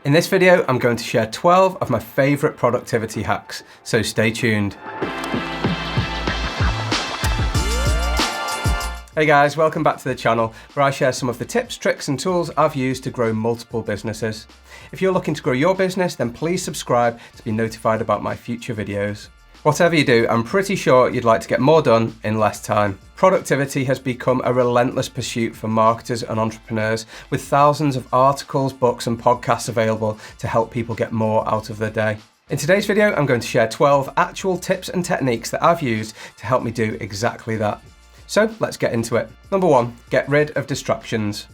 In this video, I'm going to share 12 of my favourite productivity hacks, so stay tuned. Hey guys, welcome back to the channel where I share some of the tips, tricks and tools I've used to grow multiple businesses. If you're looking to grow your business, then please subscribe to be notified about my future videos. Whatever you do, I'm pretty sure you'd like to get more done in less time. Productivity has become a relentless pursuit for marketers and entrepreneurs, with thousands of articles, books and podcasts available to help people get more out of their day. In today's video, I'm going to share 12 actual tips and techniques that I've used to help me do exactly that. So let's get into it. Number 1, get rid of distractions.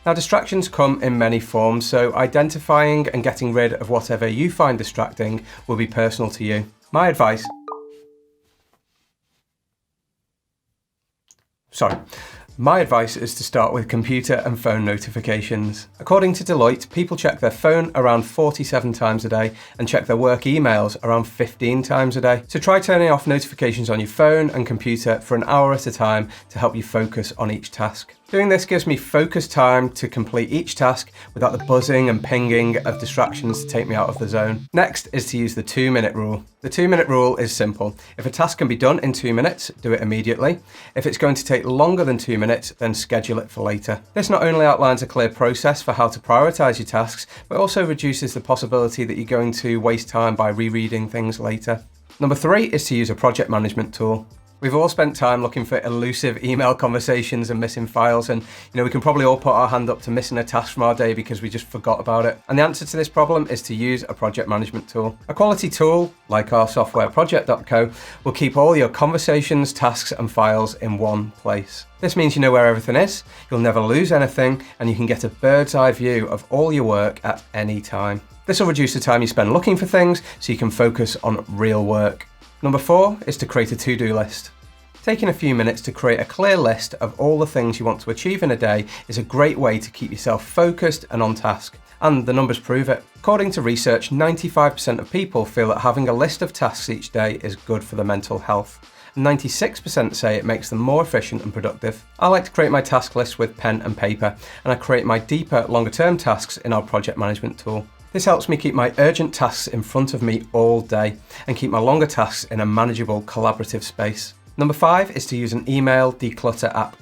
Now, distractions come in many forms, so identifying and getting rid of whatever you find distracting will be personal to you. My advice is to start with computer and phone notifications. According to Deloitte, people check their phone around 47 times a day and check their work emails around 15 times a day. So try turning off notifications on your phone and computer for an hour at a time to help you focus on each task. Doing this gives me focused time to complete each task without the buzzing and pinging of distractions to take me out of the zone. Next is to use the 2-minute rule. The 2-minute rule is simple. If a task can be done in 2 minutes, do it immediately. If it's going to take longer than 2 minutes, then schedule it for later. This not only outlines a clear process for how to prioritize your tasks, but also reduces the possibility that you're going to waste time by rereading things later. Number 3 is to use a project management tool. We've all spent time looking for elusive email conversations and missing files, and we can probably all put our hand up to missing a task from our day because we just forgot about it. And the answer to this problem is to use a project management tool. A quality tool, like our software project.co, will keep all your conversations, tasks and files in one place. This means you know where everything is, you'll never lose anything, and you can get a bird's eye view of all your work at any time. This will reduce the time you spend looking for things so you can focus on real work. Number 4 is to create a to-do list. Taking a few minutes to create a clear list of all the things you want to achieve in a day is a great way to keep yourself focused and on task. And the numbers prove it. According to research, 95% of people feel that having a list of tasks each day is good for their mental health. 96% say it makes them more efficient and productive. I like to create my task list with pen and paper, and I create my deeper, longer-term tasks in our project management tool. This helps me keep my urgent tasks in front of me all day and keep my longer tasks in a manageable, collaborative space. Number 5 is to use an email declutter app.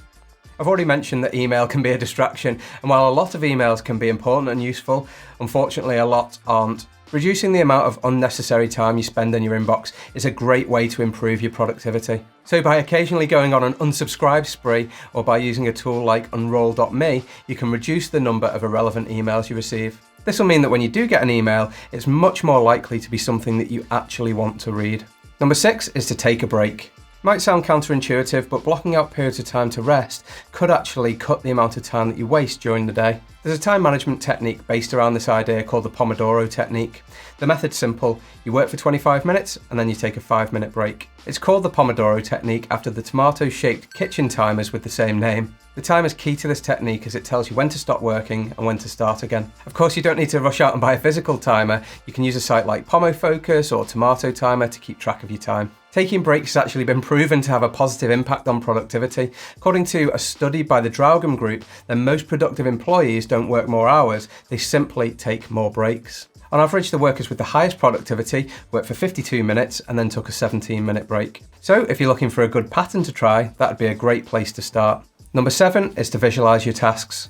I've already mentioned that email can be a distraction, and while a lot of emails can be important and useful, unfortunately a lot aren't. Reducing the amount of unnecessary time you spend in your inbox is a great way to improve your productivity. So by occasionally going on an unsubscribe spree, or by using a tool like unroll.me, you can reduce the number of irrelevant emails you receive. This will mean that when you do get an email, it's much more likely to be something that you actually want to read. Number 6 is to take a break. Might sound counterintuitive, but blocking out periods of time to rest could actually cut the amount of time that you waste during the day. There's a time management technique based around this idea called the Pomodoro technique. The method's simple. You work for 25 minutes and then you take a 5-minute break. It's called the Pomodoro technique after the tomato-shaped kitchen timers with the same name. The time is key to this technique as it tells you when to stop working and when to start again. Of course, you don't need to rush out and buy a physical timer. You can use a site like PomoFocus or Tomato Timer to keep track of your time. Taking breaks has actually been proven to have a positive impact on productivity. According to a study by the Draugam Group, then most productive employees don't work more hours, they simply take more breaks. On average, the workers with the highest productivity worked for 52 minutes and then took a 17-minute break. So if you're looking for a good pattern to try, that'd be a great place to start. Number 7 is to visualize your tasks.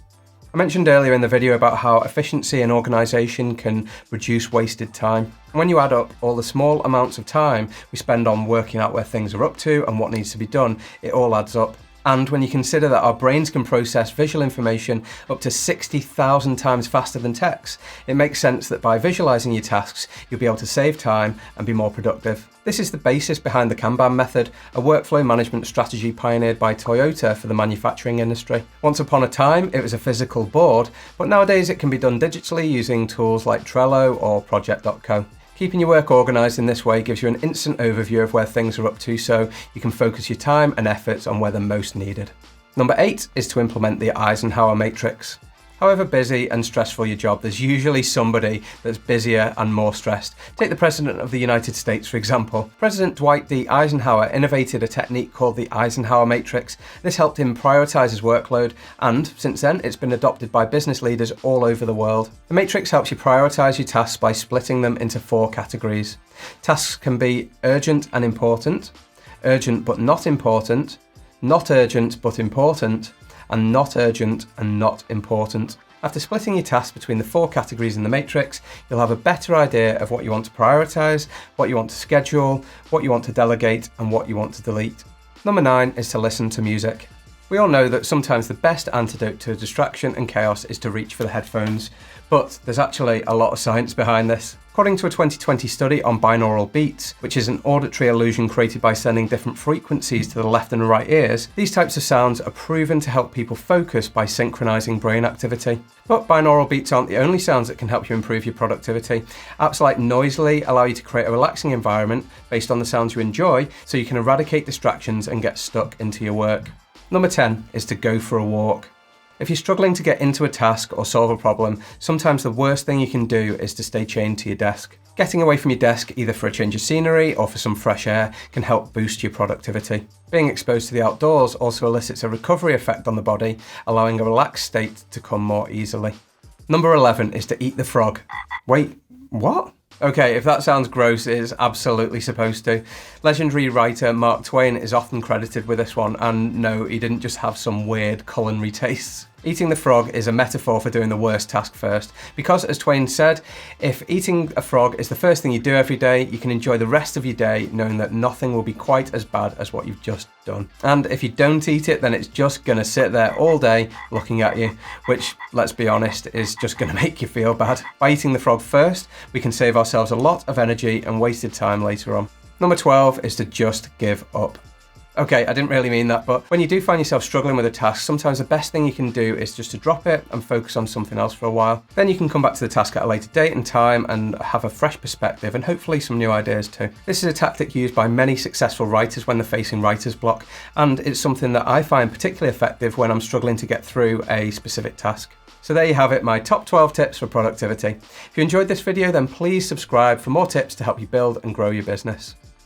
I mentioned earlier in the video about how efficiency and organization can reduce wasted time. And when you add up all the small amounts of time we spend on working out where things are up to and what needs to be done, it all adds up. And when you consider that our brains can process visual information up to 60,000 times faster than text, it makes sense that by visualizing your tasks, you'll be able to save time and be more productive. This is the basis behind the Kanban method, a workflow management strategy pioneered by Toyota for the manufacturing industry. Once upon a time, it was a physical board, but nowadays it can be done digitally using tools like Trello or Project.co. Keeping your work organised in this way gives you an instant overview of where things are up to, so you can focus your time and efforts on where they're most needed. Number 8 is to implement the Eisenhower matrix. However busy and stressful your job, there's usually somebody that's busier and more stressed. Take the President of the United States, for example. President Dwight D. Eisenhower innovated a technique called the Eisenhower matrix. This helped him prioritize his workload, and since then, it's been adopted by business leaders all over the world. The matrix helps you prioritize your tasks by splitting them into 4 categories. Tasks can be urgent and important, urgent but not important, not urgent but important, and not urgent and not important. After splitting your tasks between the 4 categories in the matrix, you'll have a better idea of what you want to prioritize, what you want to schedule, what you want to delegate, and what you want to delete. Number 9 is to listen to music. We all know that sometimes the best antidote to distraction and chaos is to reach for the headphones, but there's actually a lot of science behind this. According to a 2020 study on binaural beats, which is an auditory illusion created by sending different frequencies to the left and right ears, these types of sounds are proven to help people focus by synchronizing brain activity. But binaural beats aren't the only sounds that can help you improve your productivity. Apps like Noisely allow you to create a relaxing environment based on the sounds you enjoy, so you can eradicate distractions and get stuck into your work. Number 10 is to go for a walk. If you're struggling to get into a task or solve a problem, sometimes the worst thing you can do is to stay chained to your desk. Getting away from your desk, either for a change of scenery or for some fresh air, can help boost your productivity. Being exposed to the outdoors also elicits a recovery effect on the body, allowing a relaxed state to come more easily. Number 11 is to eat the frog. Wait, what? Okay, if that sounds gross, it is absolutely supposed to. Legendary writer Mark Twain is often credited with this one, and no, he didn't just have some weird culinary tastes. Eating the frog is a metaphor for doing the worst task first, because as Twain said, if eating a frog is the first thing you do every day, you can enjoy the rest of your day knowing that nothing will be quite as bad as what you've just done. And if you don't eat it, then it's just gonna sit there all day looking at you, which, let's be honest, is just gonna make you feel bad. By eating the frog first, we can save ourselves a lot of energy and wasted time later on. Number 12 is to just give up. Okay, I didn't really mean that, but when you do find yourself struggling with a task, sometimes the best thing you can do is just to drop it and focus on something else for a while. Then you can come back to the task at a later date and time and have a fresh perspective and hopefully some new ideas too. This is a tactic used by many successful writers when they're facing writer's block, and it's something that I find particularly effective when I'm struggling to get through a specific task. So there you have it, my top 12 tips for productivity. If you enjoyed this video, then please subscribe for more tips to help you build and grow your business.